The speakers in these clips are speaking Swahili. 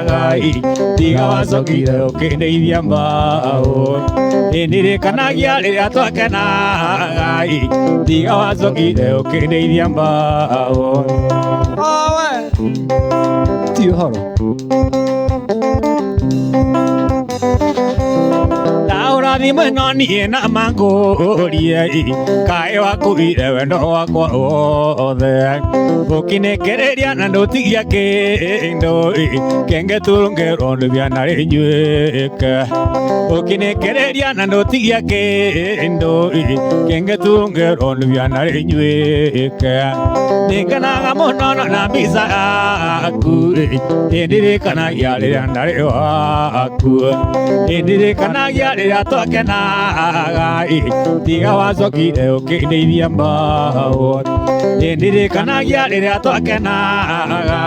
gai tiga wasokire ukindeithia mbao indire kanagia riria twakena gai tiga wasokire ukindeithia mbao owe ti horo thimwe no niĩ na mangũrie kaĩ wakuire wendo wakwa wothe ũkĩnekereria na ndũtigia kĩndũ kĩngĩtũrũngĩrwo nĩ bĩana rĩnyuĩke ũkĩnekereria na ndũtigia kĩndũ kĩngĩtũrũngĩrwo nĩ bĩana rĩnyuĩke nĩngenaga mũno na mbica yaku ĩndirikanagia rĩrĩa ndarĩ waku ĩndirikanagia rĩrĩa twakenaga tiga wacokire ũkĩndeithia mbao ĩndirikanagia rĩrĩa twakenaga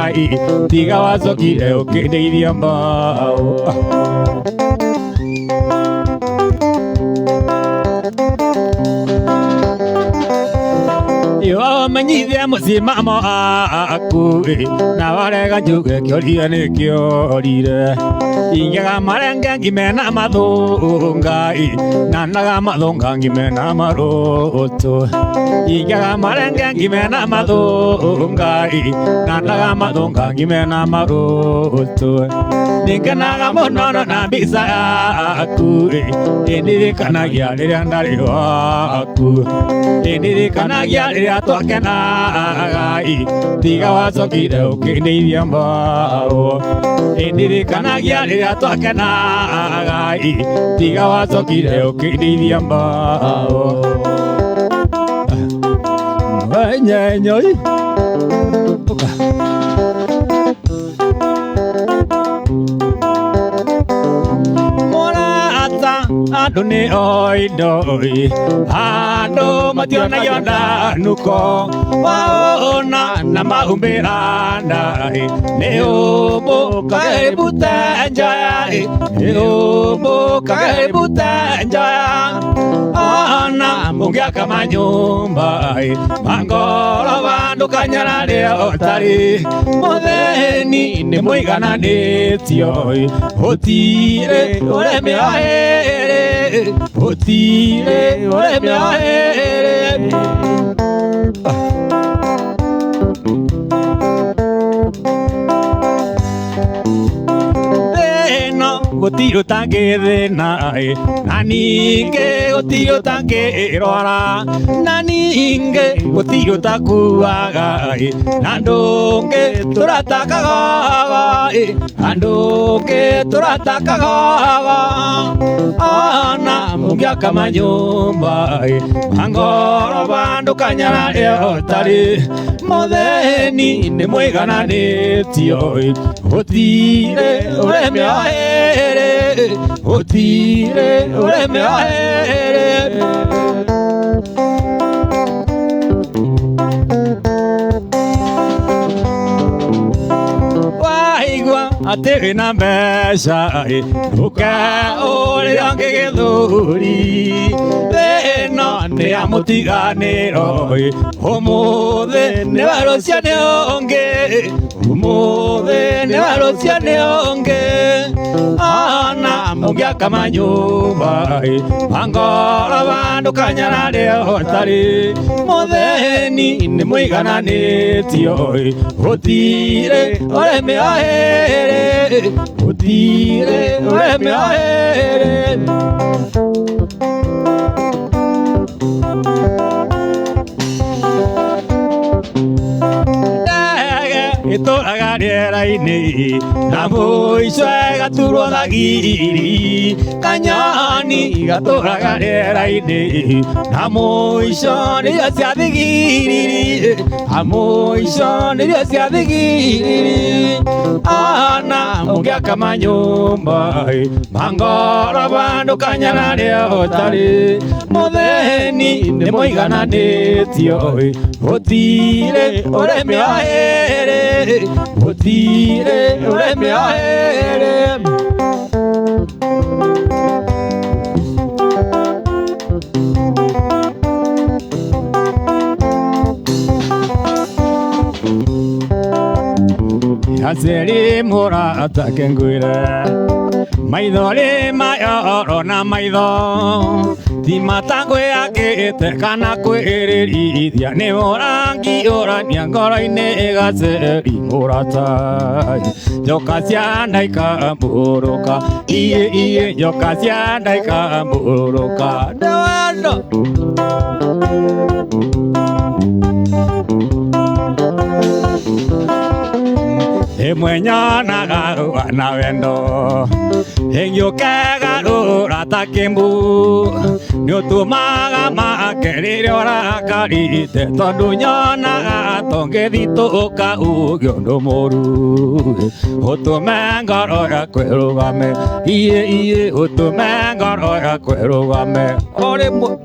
tiga wacokire ũkĩndeithia mbao menyithie mũciĩ mama aku na warega njuge kĩoria nĩ kĩorire ingaga marenge ngimena mathũnga na naga mathũnga ngimena maroto ingaga marenge ngimena mathũnga na naga mathũnga ngimena maroto nĩngenaga mũno na mbica yaku ĩndirikanagia rĩrĩa ndarĩ waku ĩndirikanagia rĩrĩa twakenaga tiga wacokire ũkĩndeithia mbao ĩndirikanagia rĩrĩa twakenaga tiga wacokire ũkĩndeithia mbao nyenyoi andũ nĩ oindoi andũ mationagio ndanuko waona na maumbĩra ndai nĩ ũmũkaga ĩbute njoya nĩ ũmũkaga ĩbute njoya ona mũngĩaka manyũmba mangoroba ndũkanyararĩa ũtarĩ mũthĩni nĩ mũigananĩtio gũtirĩ ũremĩoĩrĩ gũtirĩ ũremĩoĩrĩ gũtirĩ ũtangĩthĩna na ningĩ gũtirĩ ũtangĩrwara na ningĩ gũtirĩ ũtakuaga na ndũngĩ tũratakaga andũngĩ tũratakaga ona mũngĩaka manyũmba mangoroba ndũkanyararĩa ũtarĩ mũthĩni nĩ mũigananĩtio gũtirĩ ũremĩoĩrĩ gũtirĩ ũremĩoĩrĩ waigua atĩ wĩna mbeca ũkeũrĩra ngĩgĩthũri thĩno nĩ ya mũtiganĩro ũmũthĩ nĩ wa rũciũ nĩ ũngĩ ũmũthĩ nĩ wa rũciũ nĩ ũngĩ ona mũngĩaka manyũmba mangoroba ndũkanyararĩa ũtarĩ mũthĩni nĩ mũigananĩtio gũtirĩ ũremĩoĩrĩ gũtirĩ ũremĩoĩrĩ itũraga rĩera-inĩ na mũico gaturwo thagiri kanyoni gatũraga rĩera-inĩ na mũico nĩrio cia thigiriri mũico nĩrio cia thigiriri ona mũngĩaka manyũmba mangoroba ndũkanyararĩa ũtarĩ mũthĩni nĩ mũigananĩtio gũtirĩ ũremĩoĩrĩ gũtirĩ ũremĩoĩrĩ Aseri mura takengwira Maidole mayo na maido Ti matangwe ake te kana kwe ereri Dia ne orangi orani angora ine gaseri murata Yokasia naika muroka Iye yokasia naika muroka Dawano Emwenya nagaru na wendo Engyo kagaru ratakembu Nyotumaga makerire ora karite Tondu nyona tongethito ka ugyondo moru Otumengaro ya kwerugame Iye otumengaro ya kwerugame Ore mo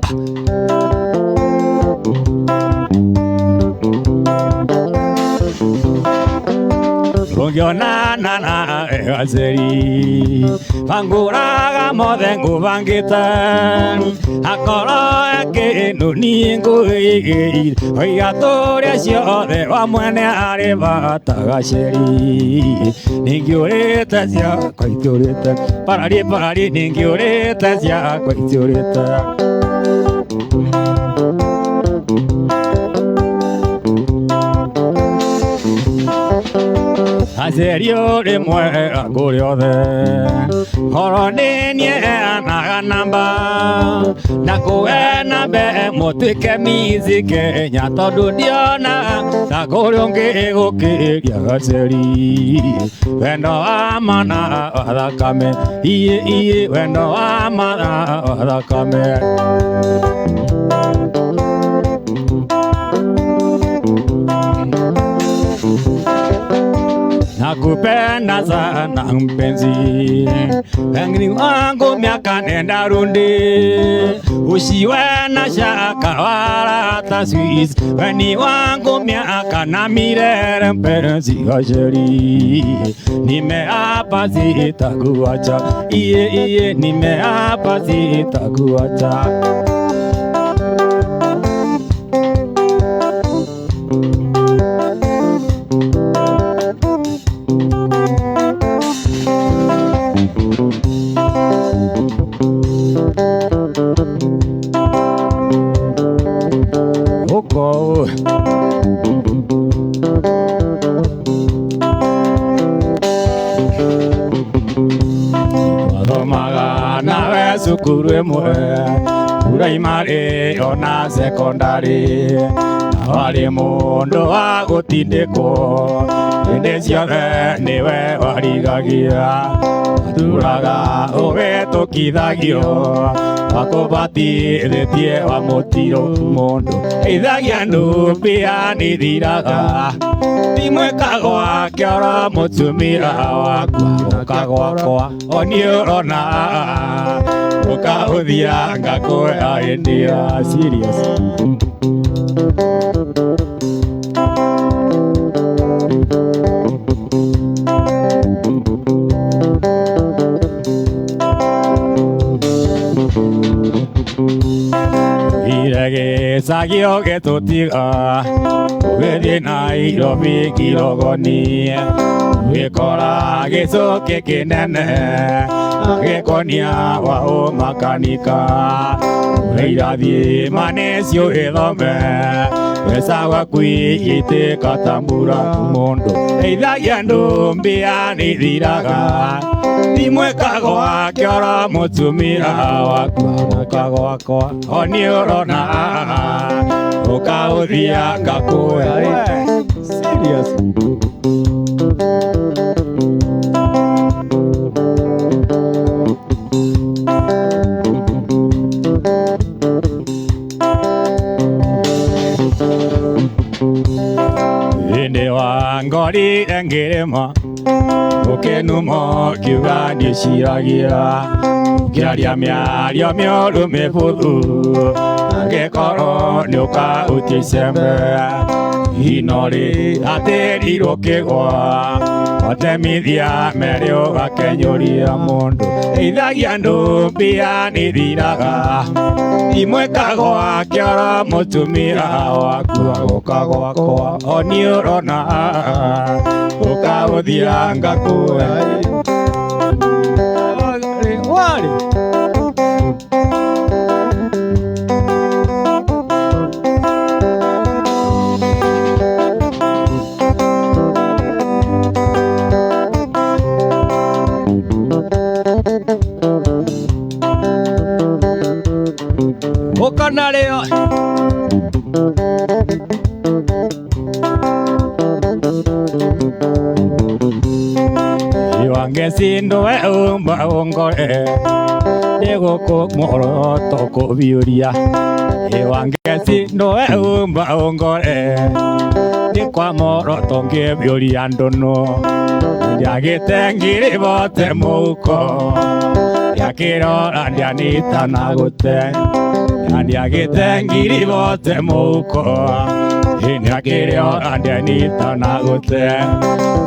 Yona na azeri Panguraga modengu bangitan Akoro eke nuningu igi Oigatore sio de wamwene areba tagasheri Ningiureta sia koitureta Parari ningiureta sia koitureta Aserio de muera guriode Horone nie na namba Nakuena be motike mizike Nyato dudiona Tagoronge goke ya seri Wendo amana adakame Iye wendo amana adakame Nakupenda sana mpenzi Pengini wangu miaka nenda rundi Usiwe na shaka wala hata Swiss Weni wangu miaka na milele mpenzi gasheri Nimeapa sitakuacha Iye nimeapa sitakuacha Oko Wadomaga nawe sukuru emwe Uraimari ona sekondari Wali mundu wa gutindiko Inde ciothe niwe warigagia Turaga ugĩtũkithagio Wakũbatithĩtie wa mũtiro mũndũ Ithagia ndumbia nĩthiraga Timwĩkagwa kĩoro mũtumia wakwa Ũka gwakwa oni ũrona Ũkaũthia ngakũoya hĩndĩ ya serious Sagio getutiga Ugethie Nairobi Kilogoni Gikora gicuki kinene Gikonia wa umakanika Irathie manecio ithome Pesa wakui gitĩka tambura mundu Ithagia ndumbia nĩthiraga Timwĩkagwa kĩoro mũtumia wakwa Ũka gwakwa oni ũrona Ũkaũthia ngakũoya Serious Inde wa ngori engirima Ukinumo kiuga nĩciragia Ũkĩaria mĩario mĩũru mĩhũthũ angekoro nyoka utisembe inori aterirwo kigwa otemithia merio gakenyuria mundu ithagia ndubia nithiraga imwe kagwa kioro mutumia waku agoka gwakwa oni urona ukaguthia ngakue wari Okanareo Iwangesindo umba ongore Dego moro toko biuria Iwangesindo umba ongore Dekwa moro tonge biuria ndono Yagitengiri bote muko Yakirora ndianita nagote Ndiagitengiri bote muko Yakirora ndianita nagote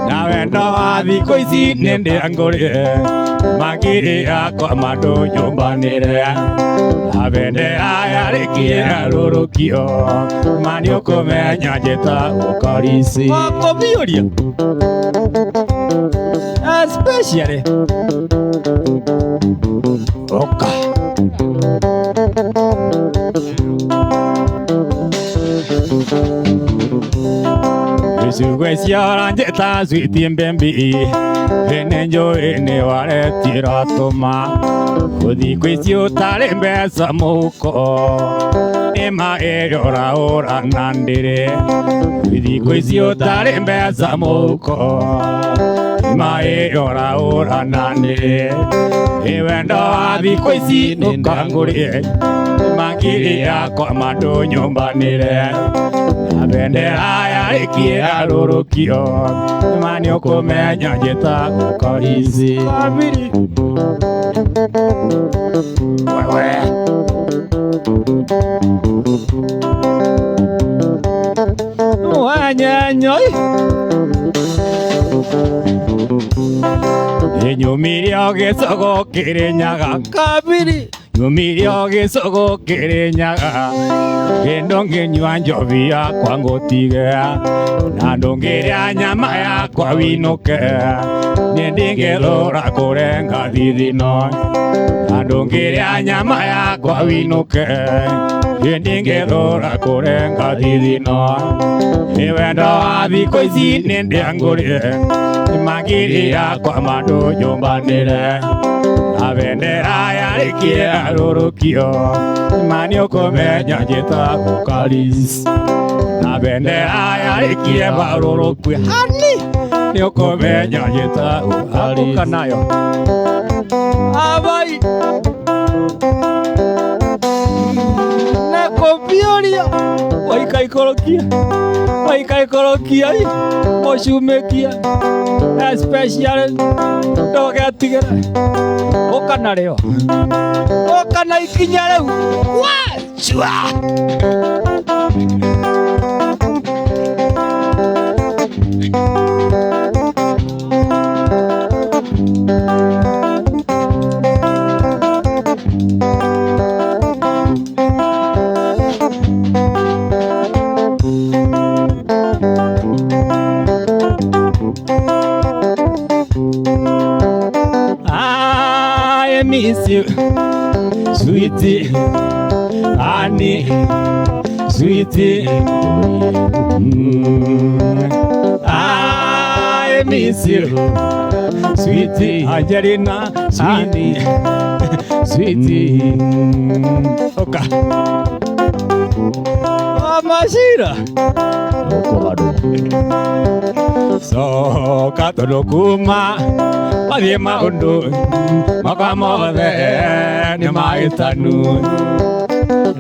Na wendo wa thiko ici nindiangũrire Magiri yakwa mandu nyumbanire Na bendera yarikie rurukio Mani ukumenya njita ukarisi Wako biuria Especially Oka Isugwe siara njeta switi mbembi Hene ene ware tiratoma Uthi kwisi utare mbesa muko Ema ora ora nandire Uthi kwisi utare mbesa muko Ema ora ora nandire Iwendo athi kwisi nukangurie Magiri yakwa mandu nyumbanire Na bendera yarikie rurukio Mani ukumenya njita ukarisi Amiri Wewe Wanyanyoi Nyumirio gicogo kirinyaga kabiri Nyumirio gicogo kirinyaga Kendo nginyua njovi yakwa ngutige Na ndungiria nyama yakwa winuke Nindingirura kurenga thithino Na ndungiria nyama yakwa winuke Nindingirura kurenga thithino Iwendo wa thiko ici nindiangũrire Magiri yakwa mandu nyumbanire Na bendera yarikie rurukio Mani ukumenya njita ukarisi Na bendera yarikie rurukio Hani Ni ukumenya njita ukarisi Abuka nayo Abai Neko bioria Waikaikorokia Mocumekia Especially Ndogetigere Okana reo Okana ikinya reu Wachua I miss you, sweetie, honey, sweetie. I miss you, sweetie, Angelina, sweetie, sweetie. Okay. Mashira. So katolokuma Pathie maundu Makwa mothe ni maitanu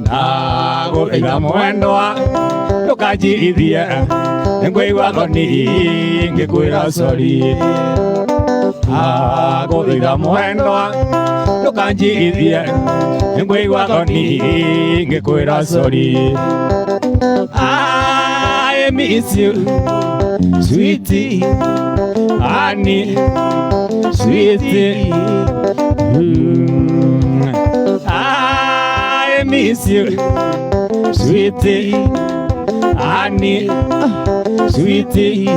Na guthiga mwendwa Ndukanjirithie Ngwigua thoni Ngikwira sorry ndagũthaitha mwendwa ndũkanjigithie nĩngũigua thoni ngĩkwĩra sorry. I miss you, sweetie, honey, sweetie. I miss you, sweetie, honey, sweetie.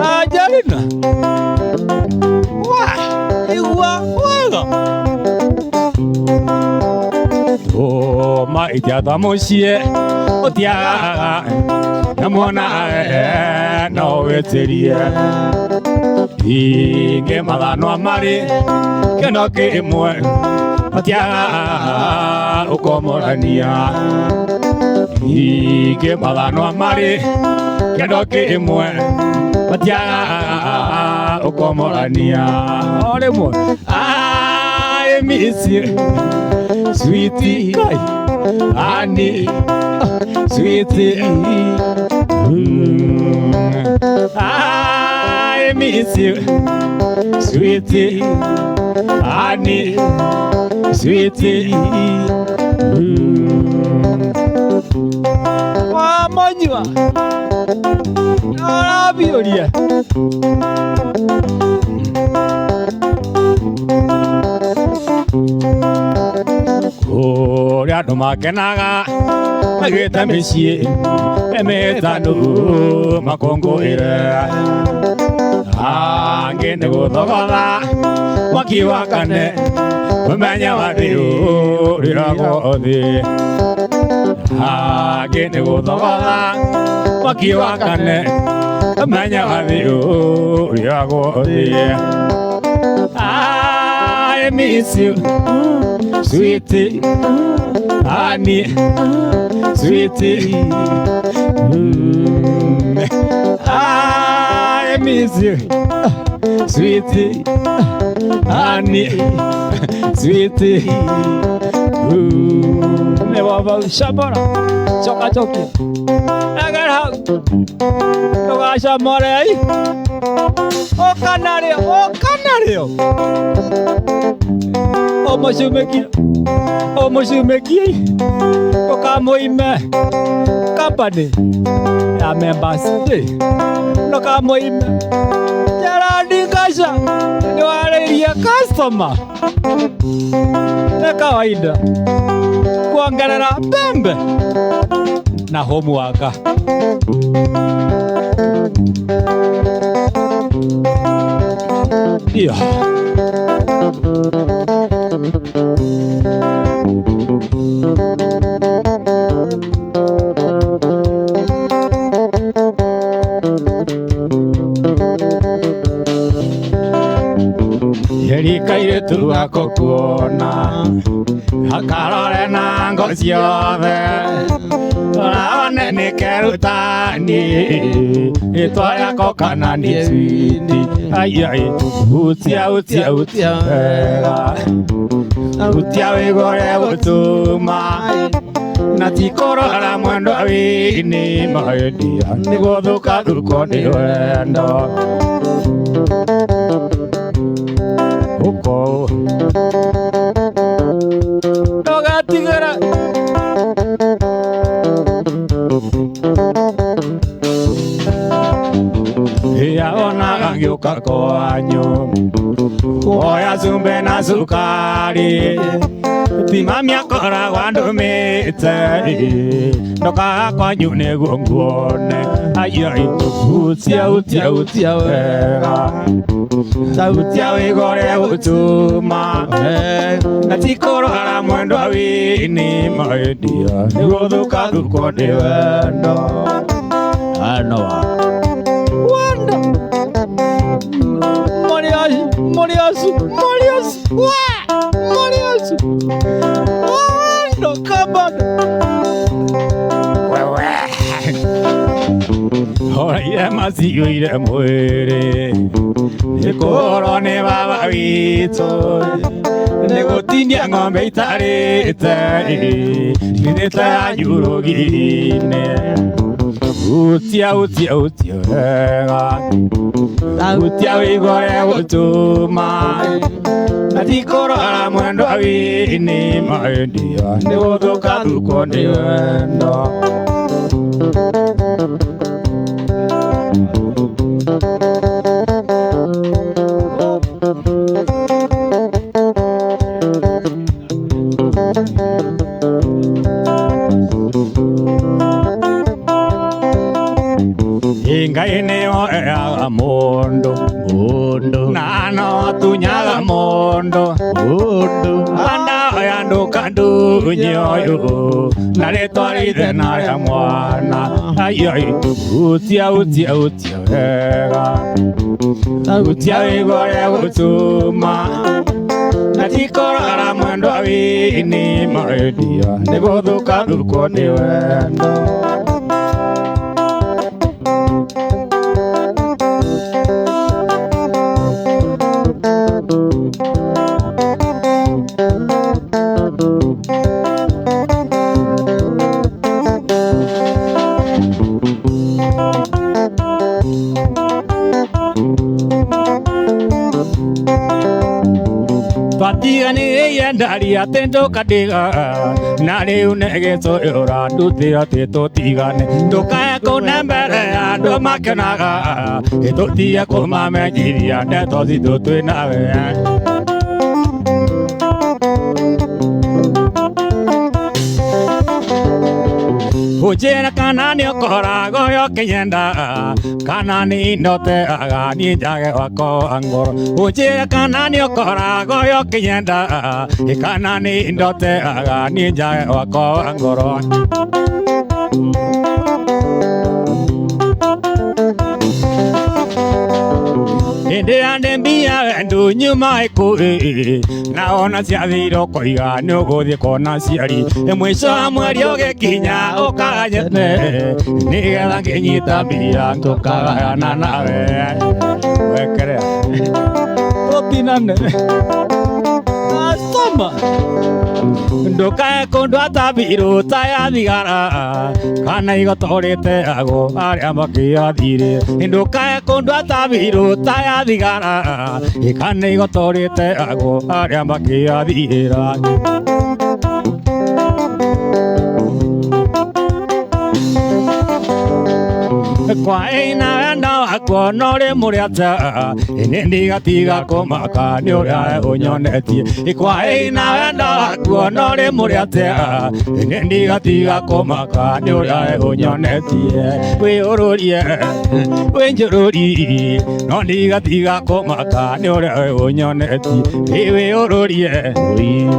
Ajalina, wah, iwa, waga. Oh, maitiatha mucie utiaga namwona no wetirie inge mathano mari keno kimwe utiaga ukomorania inge mathano mari keno kimwe utiaga ukomorania orimwe. I miss you, sweetie, honey, sweetie. I miss you, sweetie, honey, sweetie. Wamanyua arabiuria kũrĩa andũ makenaga magĩte mĩciĩ emetanu makũngũĩre angĩ nĩ gũthogotha mwaki wakane ũmenye wathĩ ũrĩragwo thĩ angĩ nĩ gũthogotha mwaki wakane ũmenye wathĩ ũrĩragwo thĩ. I miss you, sweetie, honey, sweetie. I miss you, sweetie, honey, sweetie. Never shabara, choka choki. Agar toga shamare. O canario. O mosumeki, o kamoime, kapane, ya membasi, no kamoime, ya di kasha, no area customer, na kawaida, kuangalia pembe, na homework. Yeah. Yeri kaire tu akokona akarore na ngociothe Raone kerutani itwaya kokana ni switi ai utia utia wegore utuma na tikorora mwendo wini maedia nigothuka thuko ni wendo uko togatigara ya ona ngioka kwanyu oya zumbe na sukari timamia kora wandumite ndoka kwanyu neguo nguone ai utia wega sautia wigore utuma na tikorora mwendo wini maedia nigothuka thuko ndi wendo ano Morias, no kaban. Ora ya masiyo ire muere. Nikorone baba wito. Negotinia ngombe itarete. Nideta yurogine. utia igore utuma natikoro ara mwendo awini maendia niwothoka thuko ni wendo Ingai neo ea mondo Nano tunyaga mondo Anda yando kandu nyoyo Nare tori de nare mwana Ayoi utia ega Utia igore utuma Natikoro ara mwendo awini maedia Negothuka thuko ni wendo Patigani yandari atento kadiga nare unege so ora dutira te to tigane doka ko nambere ado makanaga eto tia ko mame jiria de to di do tu na Ujena kanani okora goyo kiyenda kanani note aga ni jage wako angoro Ujena kanani okora goyo kiyenda kanani note aga ni jage wako angoro Inde ande mbia ndu nyuma eko na ona ciathiro koiga ni uguthie kona ciari mwico wa mweri ugikinya ukaganyete nigetha nginyita mbia tukagayana nawe wekere otinane asoma ndukae kundu atabiru taya thigara kana igotorete ago aria makiathire ndukae kundu atabiru taya thigara kana igotorete ago aria makiathira Kwa ina wenda wako nore muriata Nindi gatiga kumaka ni uria unyonetie Kwa ina wenda wako nore muriata Nindi gatiga kumaka ni uria unyonetie We ururie, we njururi Nondi gatiga kumaka ni uria unyonetie We ururie,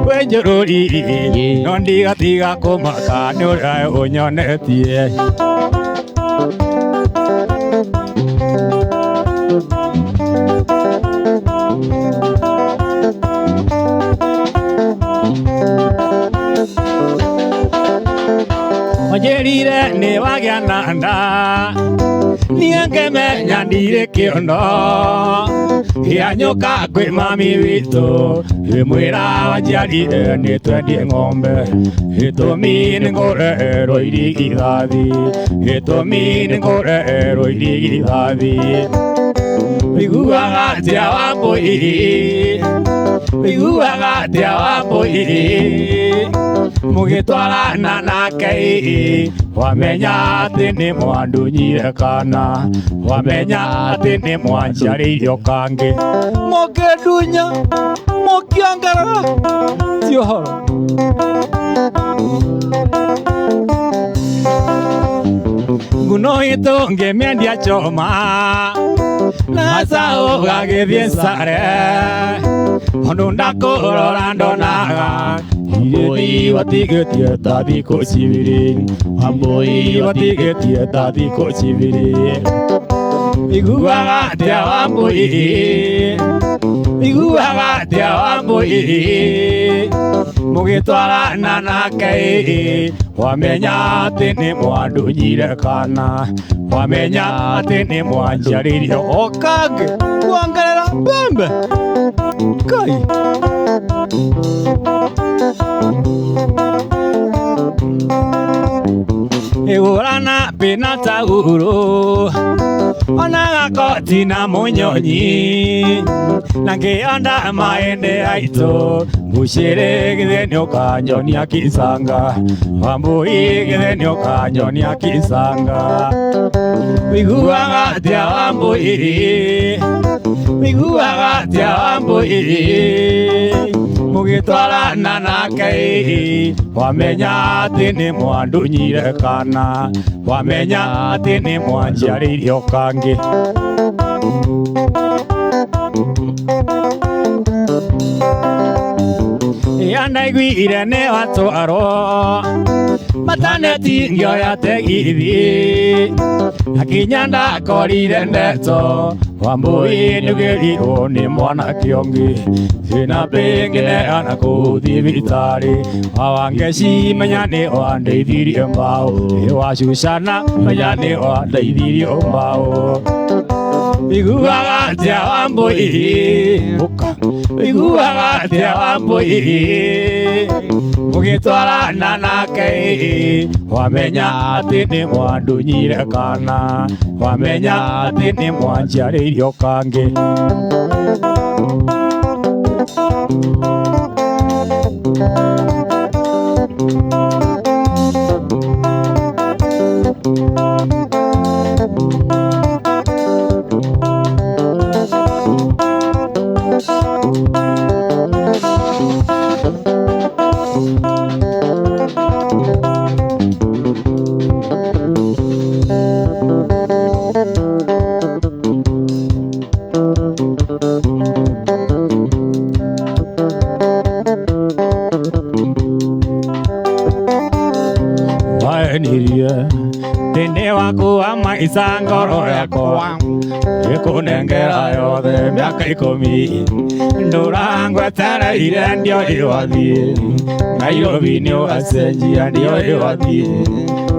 we njururi Nondi gatiga kumaka ni uria unyonetie Ojerire ne wagiana nda Niangeme nyandire kiondo Yanyoka kwe mami wito Mwira wajarire ne twendie ng'ombe Itomi ngore roiri githathi Itomi ngore roiri githathi Wiguaga tia wa mbui Wiguaga tia wa mbui Mugitwarana nake wamenya ati ni mwandunyire kana wamenya ati ni mwanjaririo kangi mukidunya mukiangarara tio horo nguno itu ngemiendia choma nasa ugagithie sare ondu ndakurora ndonaga Amboi watigetie tathi ko cibiri Amboi watigetie tathi ko cibiri Iguaga tia wa mbui Iguaga tia wa mbui Mugitwarana nake wamenya ati ni mwandunyire kana wamenya ati ni mwanjaririe okange kuangarira mbembe kai Egorana pena tauro Ona gakoti na munyonyi Nange anda maende aito Mushire githenio kanyonia kisanga Wambui githenio kanyonia kisanga Wiguaga atia wambui Wiguaga atia wambui Mugitwarana nake Wamenya ati ni mwandunyire kana Wamenya ati ni mwanjiaririo kangi Yandaiguire ne watwaro Mataneti ngioya tegithi Akinyanda korire ndeto Wambui nugerirwo ni mwana kiongi Sina bengine ana kuthi vitari Awangeci menya ni wandeithirie mbao Iwashushana menya ni wandeithirie mbao Wiguaga atia wambui Wiguaga atia wambui Mugitwarana nake Wamenya ati ni mwandunyire kana Wamenya ati ni mwanjiaririo kangi Tene waku ama isangoro yako Ikunengera yothe miaka 10 Ndurangwe tere ire ndio iwathie Nairobi ni ugacenjia ndio iwathie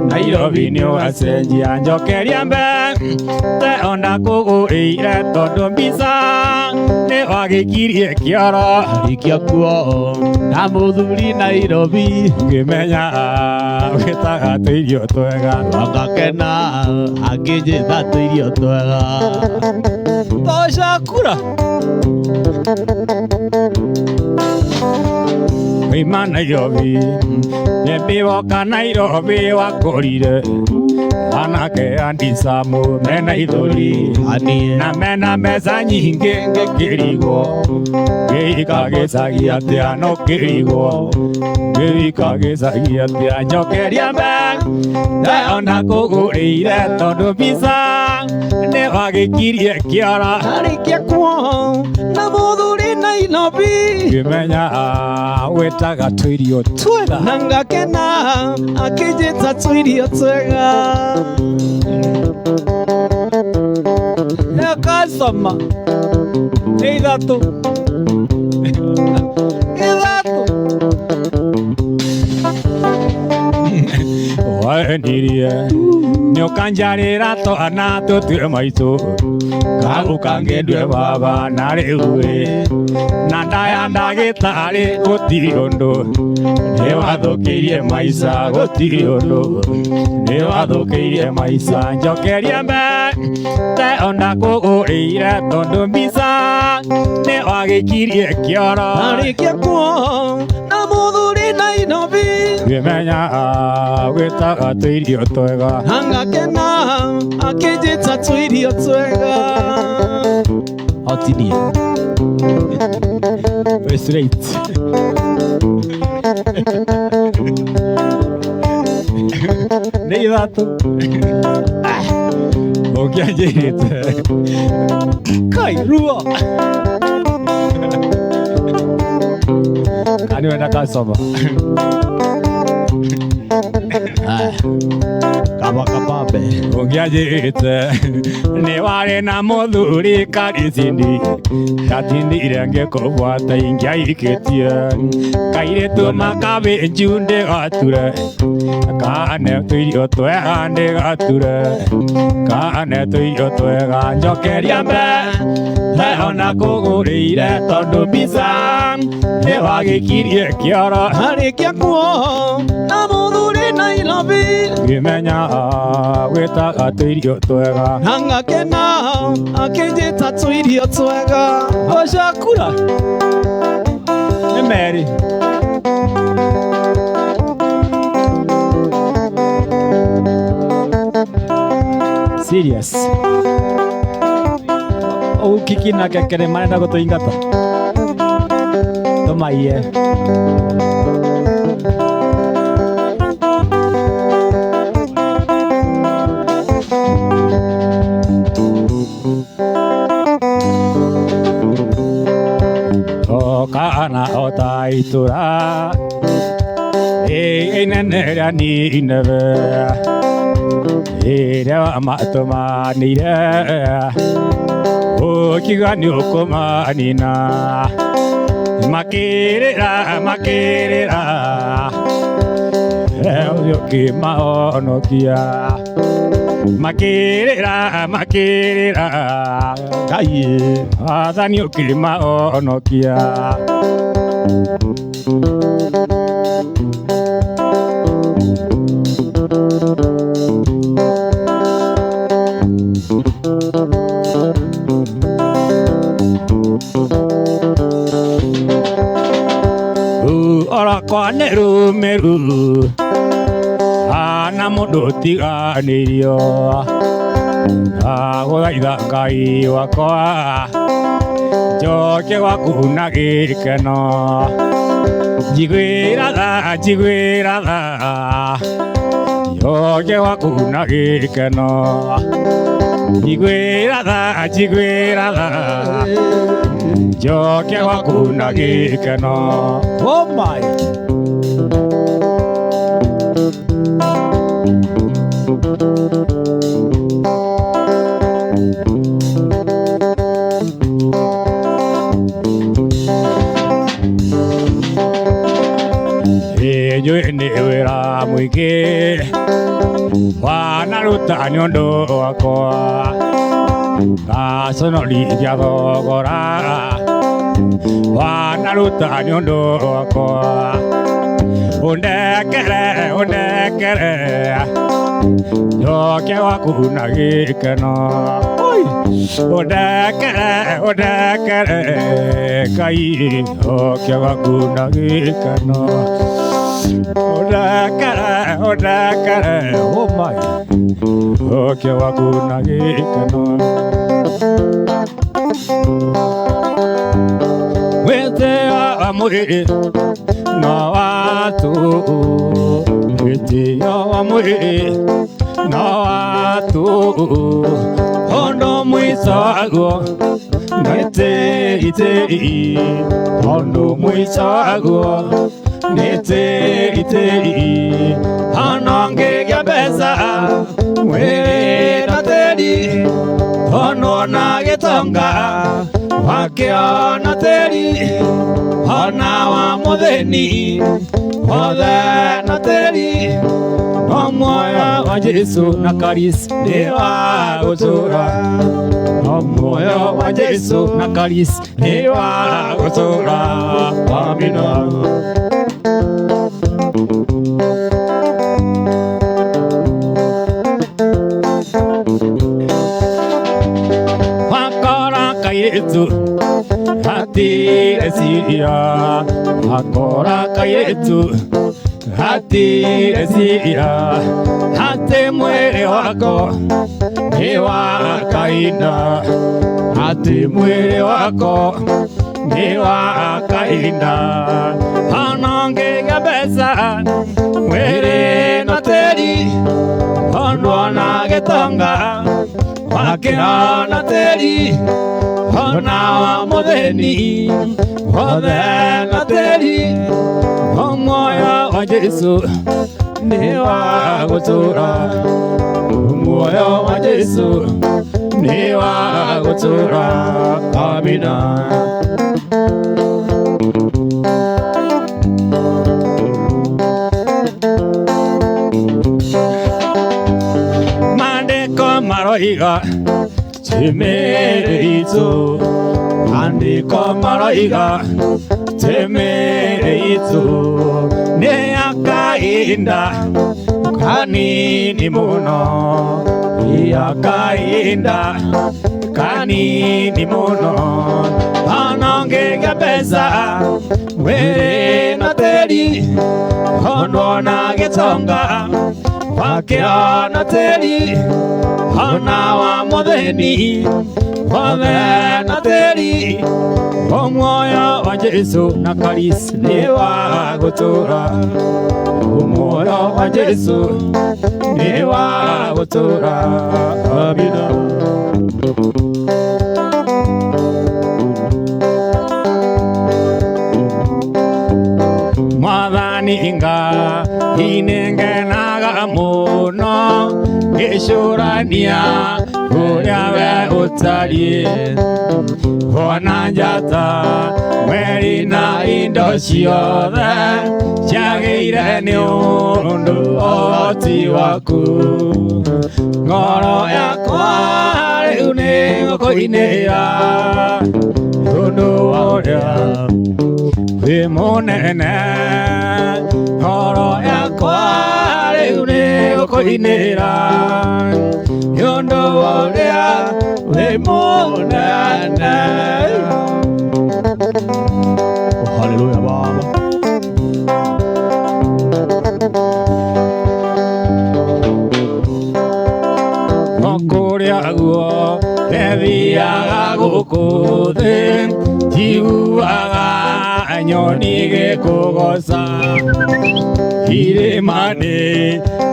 Nairobi ni ugacenjia njokeria mbe Te onda kugurire tondu mbica Ni wagikirie kioro Rikia kuo na muthuri Nairobi Ngimenya witaga tuirio twega Wangakena angĩnjĩta tuirio twega Toshakura Wima Nairobi Nyembi woka Nairobi wakorire Anake andisamu mena ithuri Na mena meza nyingi ngikirigwo Gĩkagicagia atia no kĩrigwo Gĩkagicagia atia njokeria mbe Ndona kũgũrĩire tondu mbica Nĩ wagĩkirie kĩara Arĩkia kuo na mũthuri Nairobi Ngĩmenya wĩtaga tũirio twega Na ngakena akĩnjĩta tũirio twega Nakasoma Nĩ ithatũ Wanirie Nĩ ũkanjarĩra twana tũtue maitũ Gagũkangĩndue baba na rĩu Na ndaya ndagĩtarĩ gũtirĩ ũndũ Nĩ wathũkĩirie maica gũtirĩ ũndũ Nĩ wathũkĩirie maica njokeria mbe Te onda kũgũrĩire tondu mbica Nĩ wagĩkirie kĩoro Arĩkia kuo na mũthuri Nairobi Ngĩmenya wĩtaga tũirio twega Angakena akĩnjĩta tũirio twega Otinie Straight Nĩ ithatũ Ũngĩanjĩrĩte Kai ruo Kani wenda kasoma Kaba kabambe Ũngĩanjĩrĩte Nĩ warĩ na mũthuri Karicindi Gatindire ngĩkũbuata ingĩaikĩtie Kairĩtu makabĩnju ndĩgature Kaane tũirio twega ndĩgature Kaane tũirio twega njokeria mbe Ona na kũgũrĩire tondũ mbica nĩwagĩkirie kĩoro harĩkia kuo na mũthuri Nairobi ngĩmenya gwĩtaga tũirio twega na ngakena akĩnjĩta tũirio twega ocakura nĩ Meri serious ukiki na kekere marenda gũtũingata tũmaiye kana otaitura inene rĩa Nineve rĩrĩa matũmanire ũkiuga nĩũkũmanina makĩrĩra ũthiĩ ũkĩmahonokia makĩrĩra Ngai wathani ũkĩmahonokia orakwa nĩ rũmĩrũ na mũndũ ũtiganĩirio ndagũthaitha Ngai wakwa njoke gwaku na gĩkeno njiguĩra tha njoke gwaku na gĩkeno njiguĩra tha njoke gwaku na gĩkeno. oh my njũĩ nĩ wĩra mũingĩ wanaruta nĩ ũndũ wakwa ngaconorithia thogora wanaruta nĩ ũndũ wakwa ũndekere njoke gwaku na gĩkeno ũndekere Ngai njoke gwaku na gĩkeno ũndekere oh my njoke gwaku na gĩkeno wĩtĩo wa mwĩrĩ no watu wĩtĩo wa mwĩrĩ no watu ondo mwiso waguo nĩtĩri ondo mwiso waguo nĩtĩri ono ngĩgĩa mbeca mwĩrĩ na tĩri ono na gĩtonga wakĩo na tĩri ona wa mũthĩni othe na tĩri no muoyo wa Jesu na Karis nĩ wa gũtũũra no muoyo wa Jesu na Karis nĩ wa gũtũũra amina. wakora kairĩtu hatirĩ ciria wakora kairĩtu hatirĩ ciria atĩ mwĩrĩ wako nĩ wa kahinda atĩ mwĩrĩ wako nĩ wa kahinda ona ngĩgĩa mbeca mwĩrĩ na tĩri ona gĩtonga wakĩra na tĩri ona wa mũthĩni othe na tĩri no muoyo wa Jesu nĩ wa gũtũũra muoyo wa Jesu nĩ wa gũtũũra amina. maroiga chimere itũ Andiko maroiga temere itu ne akainda kanini muno akainda kanini muno anongega pesa were na teri hono na getonga wakira na teri hona wa modeni wame na teri omwoyo wa Jesu na Kristo ni wa gutura omwoyo wa Jesu ni wa gutura abida Mwathani-inga inengenaga muno gicurania kuria we utariĩ ona njata mweri na indo ciothe ciagĩire nĩ ũndũ ũhoti waku ngoro yakwa rĩu nĩ gũkũinĩra ũndũ wa ũrĩa wĩ mũnene ngoro yakwa rĩu nĩ gũkũinĩra ũndũ wa ũrĩa wĩ mũnene. Hallelujah Baba. Kũrĩa guo ndĩthiaga gũkũ thĩ njiguaga nyoni gĩkũgoca irĩma-inĩ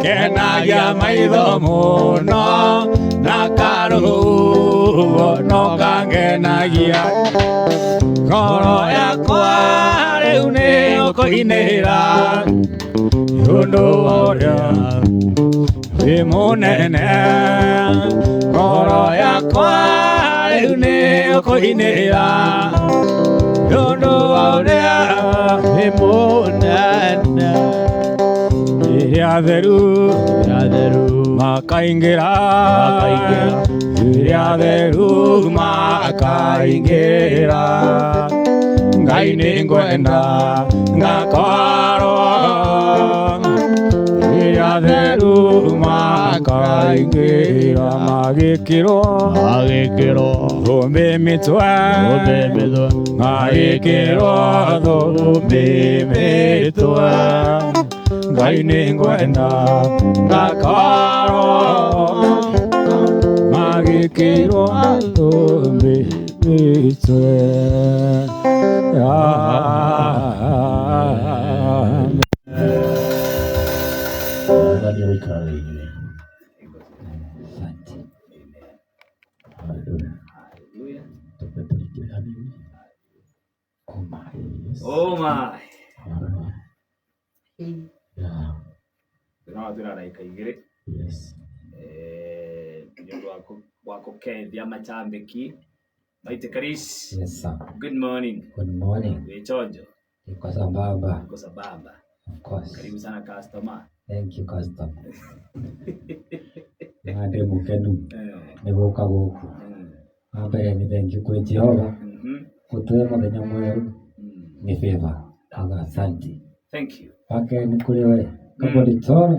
kenagia maitho mũno na karũhuho no kangenagia ngoro yakwa rĩu nĩ gũkũinĩra ũndũ ũrĩa wĩ mũnene ngoro yakwa rĩu nĩ gũkũinĩra ũndũ ũrĩa wĩ mũnene. Rĩrĩa atheru makaingĩra rĩrĩa atheru makaingĩra Ngai nĩ ngwenda ngakorwo rĩrĩa atheru makaingĩra magĩkĩrwo thũmbĩ mĩtwe magĩkĩrwo thũmbĩ mĩtwe Ngai nĩ ngwenda ngakorwo magĩkĩrwo thũmbĩ mĩtwe. Oh my. Tunawatuna dakika igĩrĩ nĩ ũndũ wa gũkeithia macambĩki maitĩ Chris. Yes sir. Good morning. Good morning. Wĩ chonjo? Niko sambamba. Niko sambamba. Of course. Karibu sana customer. Thank you customer. Nande mukenu nĩ gũka gũkũ. Wambere nĩ thank you kwĩ Jehova gũtũhe mũthenya mwerũ nĩ favor. Asante. Thank you. Wake nĩ kũrĩ we kabodi toro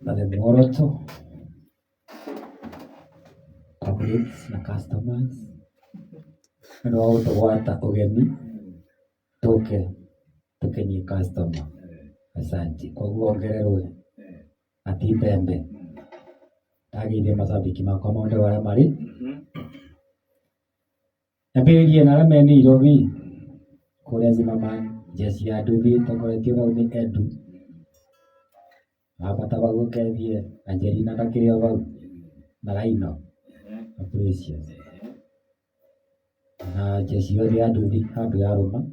na the moroto colleagues na customers nĩ wa gũtũgwata ũgeni tũkenyi customer. Asante. Koguo ongererwe ati mbembe ndagĩire macambĩki makwa mothe marĩa marĩ ambĩrĩrie na arĩa me Nairobi kũrĩa Zimmerman jesi ya nduthi tokoretio bau nĩ Edu abata bagũkeithie Angelina ndakĩrĩ o bau na Raino na Precious na jesi yothe ya nduthi handũ ya rũma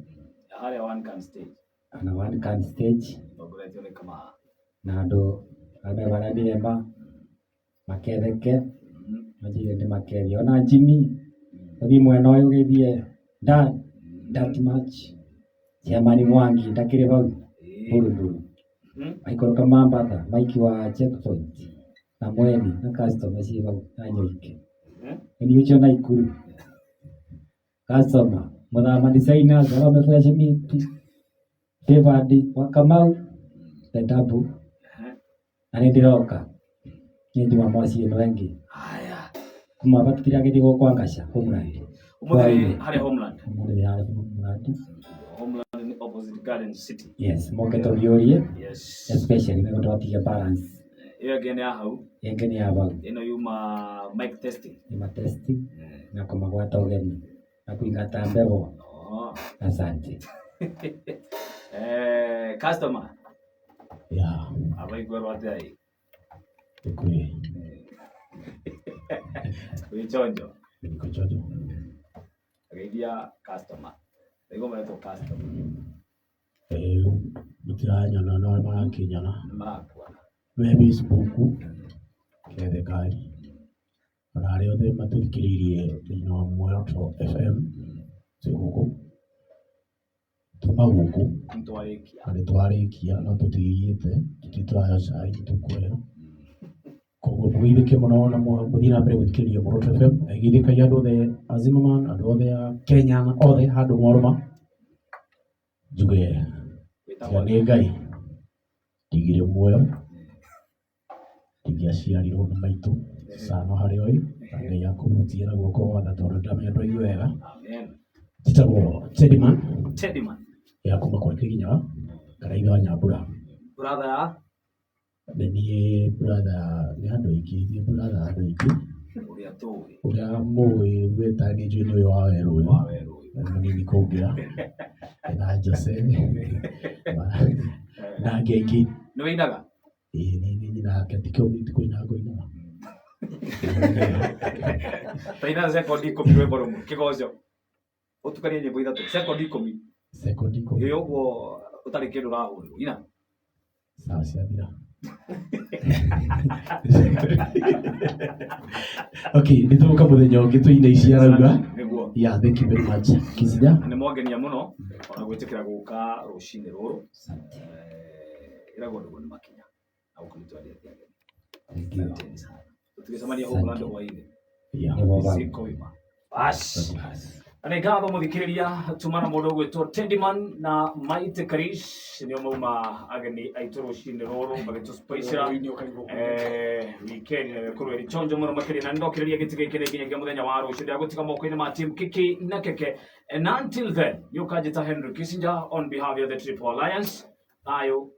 Harĩa one can stage. na one can stage Togoretio nĩ kama na andũ arĩa baranire maketheke majire nĩ makethio ona Jimmy ũthiĩ mwena ũyũ ũgĩthiĩ that much Jamani Mwangi ndakĩrĩ bau bũrũbũrũ aikoroka Mambatha Mike wa checkpoint na Mweni na customer ciĩ bau na Nyoike nĩ ũcio Naikuru customer mudhama designer zara mefresh miti Fevadi wakamau tetabu anidiroka ni Jumamosi ino wengi haya kuma batira githigo kwangasha homeland hali homeland ni opposite Garden City. Yes, moke to yorie. Yes. Especially when we talk balance. Iyo gene ya hau. Engene ya hau. Ino yuma mic testing. Yuma testing. Na kama kwa togeni. Na kuingata mbebo. Asante. Customer. Yeah. Abai kwa wate ai. Ikui. Kuichonjo. Kuichonjo. Agidia customer. Ego mwe to customer. Mutiranya na normal kinyana. Makwa. Maybe Facebook. Kede kai. Rari ode matukiririe ino Mweto FM. Sikuku. Tuma huku. Alitwarikia na tutiyite. Tutitwaya sai tukwera. Kogo bwithike muno na muthina mbere guthikiria Mweto FM. Egithika yado the Azimaman ado ya Kenya na othe handu moroma. Juge. Ya Ngai. Tigire muoyo. Tigiaciarirwo na maitu. Sano hari oi. Ngai akumutira guoko wa tondu ndamendo iwega. Amen. Titagwo Teddyman. Ya kuma kwa kinya. Karaitha wa Nyambura. Brother ya? Ni brother ni handu iki. Ni brother handu iki. Uria tuwi. Uria muwi wetani jini wa weru. Munini kugira. Na Jose. Na geki. No inaga? Ni na katika mtu ina goina. Taina sekondi komi we boromo. Kigojo. Otukania nyimbo ithatu. Sekondi komi. Yo go utari kindu rahuru. Ina. Sasa bila. Okay, nituka muthenya ungi tuine iciarauga. Yeah, thank you very much. Kizija. Ni mwagenia muno ona gwitikira guka rucini ruru. Irago ndugu ni makinya. Au kulitwalia tiage. Thank you. Tukisamania huko lando kwa ile. Yeah. Siko ima. Bas. Ana ngatho muthikiriria tumana mundu gwitwo Teddyman na Maite Karish ni mauma ageni aitu rucini ruru bagitu special weekend kurwe chonjo muno makiri na ndokiriria gitige kinege muthenya wa rucini agutika moko-ini ma team Kiki na Keke. And until then, you kajita Henry Kissinger on behalf of the Triple Alliance. Thayo.